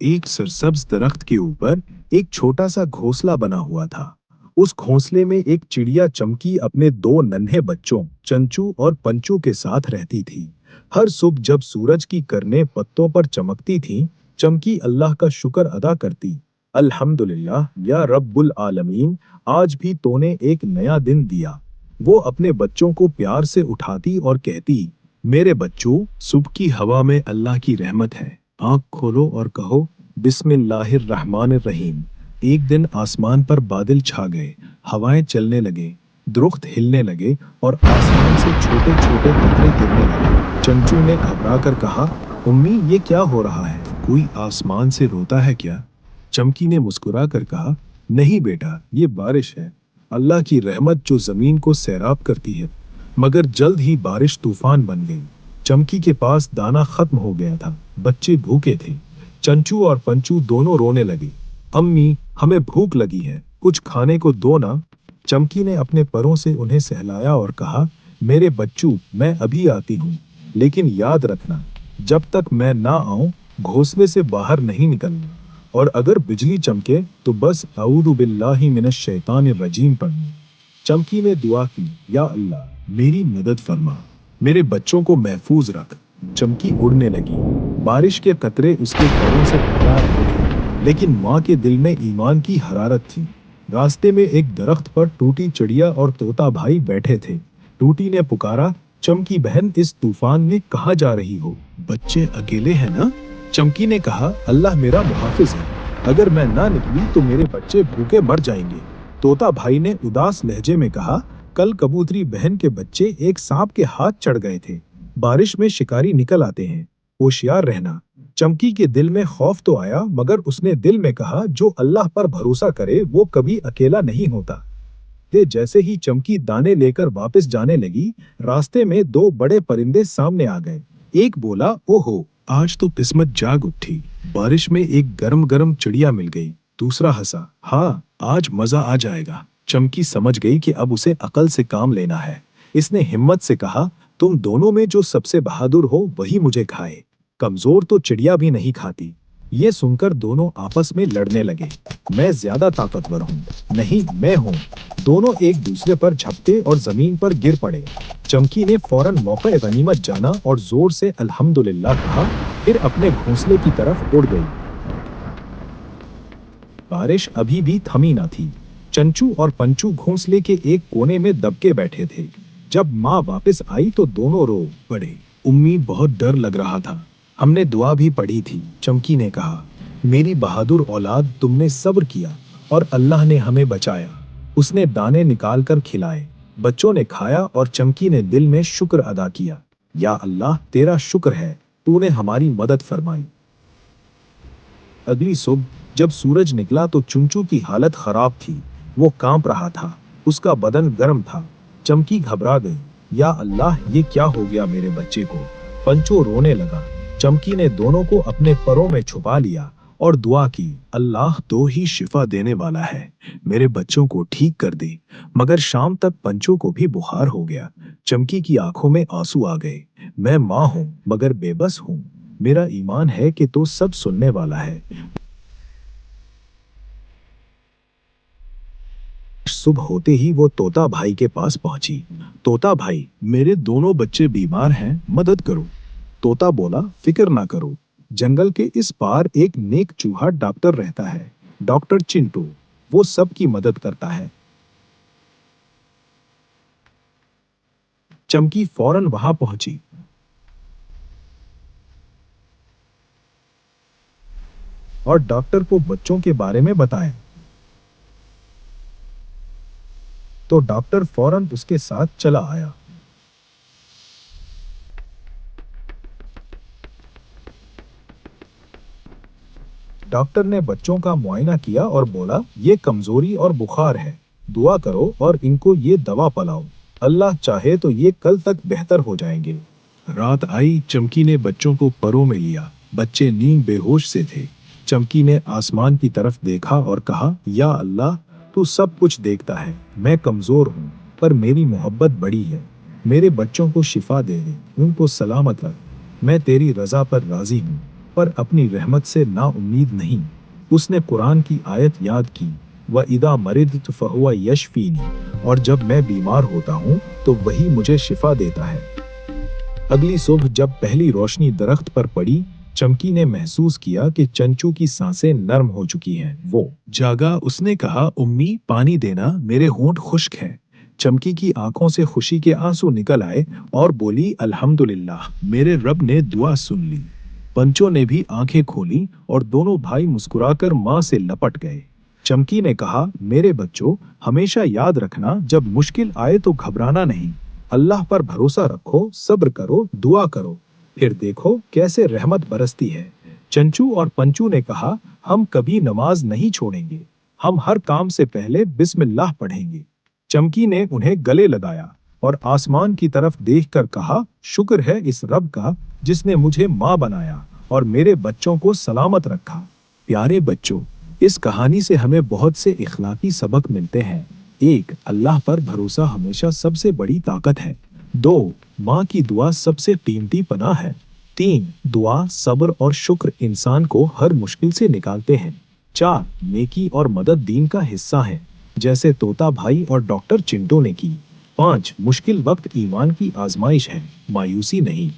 एक सरसब्ज दरख्त के ऊपर एक छोटा सा घोंसला बना हुआ था। उस घोंसले में एक चिड़िया चमकी अपने दो नन्हे बच्चों चंचू और पंचू के साथ रहती थी। हर सुबह जब सूरज की किरणें पत्तों पर चमकती थीं, चमकी अल्लाह का शुक्र अदा करती। अल्हम्दुलिल्लाह या रब्बुल आलमीन, आज भी तूने एक नया दिन दिया। वो अपने बच्चों को प्यार से उठाती और कहती, मेरे बच्चों, सुबह की हवा में अल्लाह की रहमत है। आंख खोलो और कहो बिस्मिल्लाहिर्रहमानिर्रहीम। एक दिन आसमान पर बादल छा गए, हवाएं चलने लगे, दरख्त हिलने लगे और आसमान से छोटे छोटे कतरे गिरने लगे। चंचू ने घबरा कर कहा, उम्मी, ये क्या हो रहा है? कोई आसमान से रोता है क्या? चमकी ने मुस्कुरा कर कहा, नहीं बेटा, ये बारिश है, अल्लाह की रहमत जो जमीन को सैराब करती है। मगर जल्द ही बारिश तूफान बन गई। चमकी के पास दाना खत्म हो गया था, बच्चे भूखे थे। चंचू और पंचू दोनों रोने लगे। अम्मी, हमें भूख लगी है, कुछ खाने को दो ना। चमकी ने अपने परों से उन्हें सहलाया और कहा, मेरे बच्चू, मैं अभी आती हूँ, लेकिन याद रखना, जब तक मैं ना आऊं, घोंसले से बाहर नहीं निकलना, और अगर बिजली चमके तो बस अऊदु बिल्लाहि मिनश शैतानिर रजीम पढ़ना। चमकी ने दुआ की, या अल्लाह, मेरी मदद फरमा, मेरे बच्चों को महफूज रख। चमकी उड़ने लगी। बारिश के कतरे उसके पैरों से टकरा रहे थे, लेकिन माँ के दिल में ईमान की हरारत थी। रास्ते में एक दरख्त पर टूटी चिड़िया और तोता भाई बैठे थे। टूटी ने पुकारा, चमकी बहन, इस तूफान में कहाँ जा रही हो? बच्चे अकेले हैं ना? चमकी ने कहा, अल्लाह मेरा मुहाफिज है, अगर मैं ना निकली तो मेरे बच्चे भूखे मर जाएंगे। तोता भाई ने उदास लहजे में कहा, कल कबूतरी बहन के बच्चे एक सांप के हाथ चढ़ गए थे। बारिश में शिकारी निकल आते हैं, होशियार रहना। चमकी के दिल में खौफ तो आया, मगर उसने दिल में कहा, जो अल्लाह पर भरोसा करे वो कभी अकेला नहीं होता। जैसे ही चमकी दाने लेकर वापस जाने लगी, रास्ते में दो बड़े परिंदे सामने आ गए। एक बोला, ओहो, आज तो किस्मत जाग उठी, बारिश में एक गरम गरम चिड़िया मिल गई। दूसरा हंसा, हाँ, आज मजा आ जाएगा। चमकी समझ गई कि अब उसे अकल से काम लेना है। इसने हिम्मत से कहा, तुम दोनों में जो सबसे बहादुर हो वही मुझे खाए, कमजोर तो चिड़िया भी नहीं खाती। ये सुनकर दोनों आपस में लड़ने लगे। मैं ज्यादा ताकतवर हूँ। नहीं, मैं हूँ। दोनों एक दूसरे पर झपटे और जमीन पर गिर पड़े। चमकी ने फौरन मौका गनीमत जाना और जोर से अल्हम्दुलिल्लाह कहा, फिर अपने घोंसले की तरफ उड़ गई। बारिश अभी भी थमी न थी। चंचू और पंचू घोंसले के एक कोने में दबके बैठे थे। जब माँ वापस आई तो दोनों रो पड़े। उम्मी, बहुत डर लग रहा था, हमने दुआ भी पढ़ी थी। चमकी ने कहा, मेरी बहादुर औलाद, तुमने सब्र किया और अल्लाह ने हमें बचाया। उसने दाने निकाल कर खिलाए, बच्चों ने खाया और चमकी ने दिल में शुक्र अदा किया। या अल्लाह, तेरा शुक्र है, तूने हमारी मदद फरमाई। अगली सुबह जब सूरज निकला तो चुंचू की हालत खराब थी। वो कांप रहा था, उसका बदन गर्म था। चमकी घबरा गई, या अल्लाह, ये क्या हो गया मेरे बच्चे को? पंचो रोने लगा। चमकी ने दोनों को अपने परों में छुपा लिया और दुआ की, अल्लाह तो ही शिफा देने वाला है, मेरे बच्चों को ठीक कर दे। मगर शाम तक पंचो को भी बुखार हो गया। चमकी की आंखों में आंसू आ गए। मैं माँ हूँ मगर बेबस हूँ, मेरा ईमान है कि तो सब सुनने वाला है। सुबह होते ही वो तोता भाई के पास पहुंची। तोता भाई, मेरे दोनों बच्चे बीमार हैं, मदद करो। तोता बोला, फिक्र ना करो, जंगल के इस पार एक नेक चूहा डॉक्टर रहता है, डॉक्टर चिंटू, वो सबकी मदद करता है। चमकी फौरन वहां पहुंची और डॉक्टर को बच्चों के बारे में बताया। तो डॉक्टर फौरन उसके साथ चला आया। डॉक्टर ने बच्चों का मुआयना किया और बोला, ये कमजोरी और बुखार है, दुआ करो और इनको ये दवा पिलाओ, अल्लाह चाहे तो ये कल तक बेहतर हो जाएंगे। रात आई, चमकी ने बच्चों को परों में लिया। बच्चे नींद बेहोश से थे। चमकी ने आसमान की तरफ देखा और कहा, या अल्लाह, तू सब कुछ देखता है, मैं कमजोर हूँ, पर मेरी मोहब्बत बड़ी है, मेरे बच्चों को शिफा दे दे, उनको सलामत रख, मैं तेरी रजा पर राजी हूँ। पर अपनी रहमत से नाउम्मीद नहीं। उसने कुरान की आयत याद की, व इदा मरिदतु फहुवा यशफीनी, और जब मैं बीमार होता हूँ तो वही मुझे शिफा देता है। अगली सुबह जब पहली रोशनी दरख्त पर पड़ी, चमकी ने महसूस किया कि चंचू की सांसें नरम हो चुकी हैं। वो जागा। उसने कहा, उम्मी पानी देना, मेरे होंठ खुश्क हैं। चमकी की आंखों से खुशी के आंसू निकल आए और बोली, अल्हम्दुलिल्लाह, मेरे रब ने दुआ सुन ली। पंचो ने भी आंखें खोली और दोनों भाई मुस्कुराकर माँ से लपट गए। चमकी ने कहा, मेरे बच्चों, हमेशा याद रखना, जब मुश्किल आए तो घबराना नहीं। अल्लाह पर भरोसा रखो, सब्र करो, दुआ करो, फिर देखो कैसे रहमत बरसती है। चंचू और पंचू ने कहा, हम कभी नमाज नहीं छोड़ेंगे। हम हर काम से पहले बिस्मिल्लाह पढ़ेंगे। चमकी ने उन्हें गले लगाया और आसमान की तरफ देखकर कहा, शुक्र है इस रब का जिसने मुझे माँ बनाया और मेरे बच्चों को सलामत रखा। प्यारे बच्चों, इस कहानी से हमें बहुत से इखलाकी सबक मिलते हैं। 1. अल्लाह पर भरोसा हमेशा सबसे बड़ी ताकत है। 2. माँ की दुआ सबसे कीमती पनाह है। 3. दुआ, सब्र और शुक्र इंसान को हर मुश्किल से निकालते हैं। 4. नेकी और मदद दीन का हिस्सा है, जैसे तोता भाई और डॉक्टर चिंटू ने की। 5. मुश्किल वक्त ईमान की आजमाइश है, मायूसी नहीं।